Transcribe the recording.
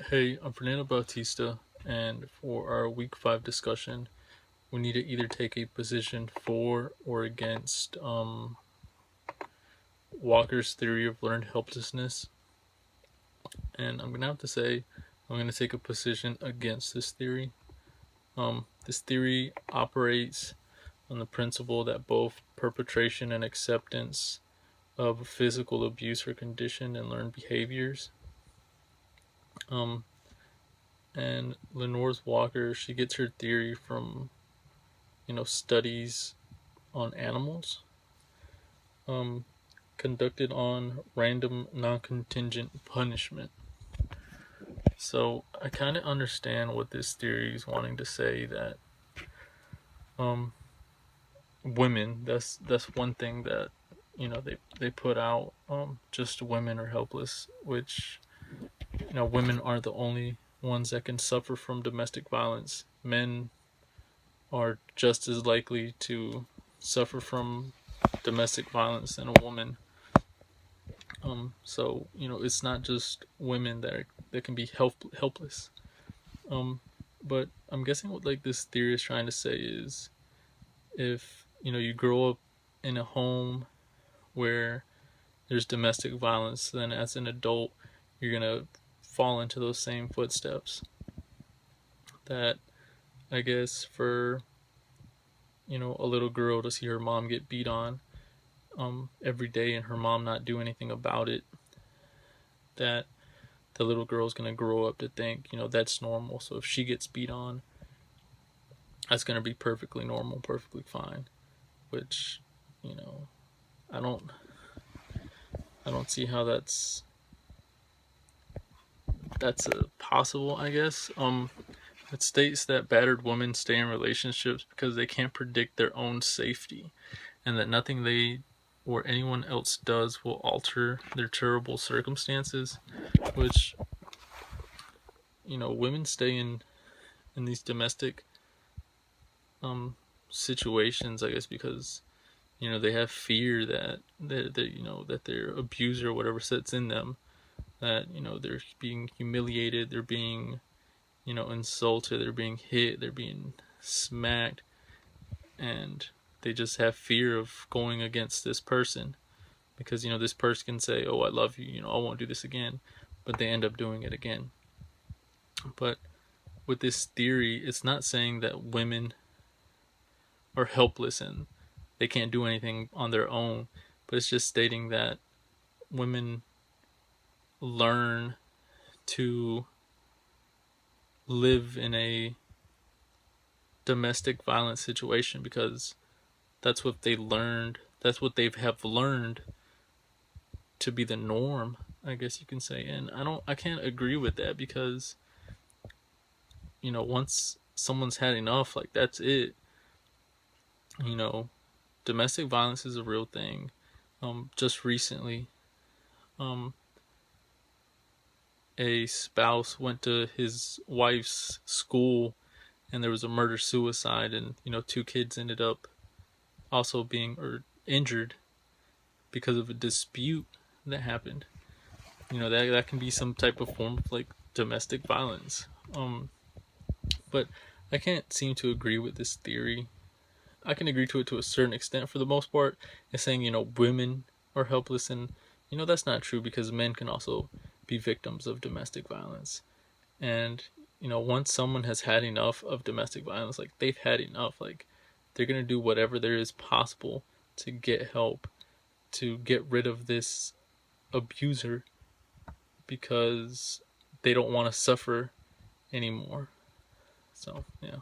Hey, I'm Fernando Bautista, and for our week 5 discussion, we need to either take a position for or against Walker's theory of learned helplessness. And I'm going to have to say, I'm going to take a position against this theory. This theory operates on the principle that both perpetration and acceptance of physical abuse are conditioned in learned behaviors. Um, and Lenore's Walker, she gets her theory from studies on animals um, conducted on random non-contingent punishment. So I kind of understand what this theory is wanting to say, that um, women, that's one thing that they put out, just women are helpless, which women aren't the only ones that can suffer from domestic violence. Men are just as likely to suffer from domestic violence than a woman. So it's not just women that can be helpless. Um, but I'm guessing what like this theory is trying to say is, if you grow up in a home where there's domestic violence, then as an adult you're gonna fall into those same footsteps. That, I guess, for a little girl to see her mom get beat on every day and her mom not do anything about it, that the little girl's gonna grow up to think, that's normal. So if she gets beat on, that's gonna be perfectly normal, perfectly fine. Which, you know, I don't, I don't see how that's possible. I guess. It states that battered women stay in relationships because they can't predict their own safety, and that nothing they or anyone else does will alter their terrible circumstances. Which, women stay in these domestic um situations, I guess, because they have fear that their abuser or whatever sets in them, that they're being humiliated, they're being insulted, they're being hit, they're being smacked, and they just have fear of going against this person, because this person can say, oh, I love you, I won't do this again, but they end up doing it again. But with this theory, it's not saying that women are helpless and they can't do anything on their own, but it's just stating that women learn to live in a domestic violence situation because that's what they learned. That's what they have learned to be the norm, I guess you can say. And I can't agree with that, because once someone's had enough, like, that's it. You know, domestic violence is a real thing. Just recently, um, a spouse went to his wife's school and there was a murder suicide, and two kids ended up also being or injured because of a dispute that happened. That can be some type of form of like domestic violence. But I can't seem to agree with this theory. I can agree to it to a certain extent for the most part. It's saying women are helpless, and that's not true, because men can also be victims of domestic violence. And once someone has had enough of domestic violence, like, they've had enough, like, they're gonna do whatever there is possible to get help, to get rid of this abuser, because they don't want to suffer anymore. So yeah.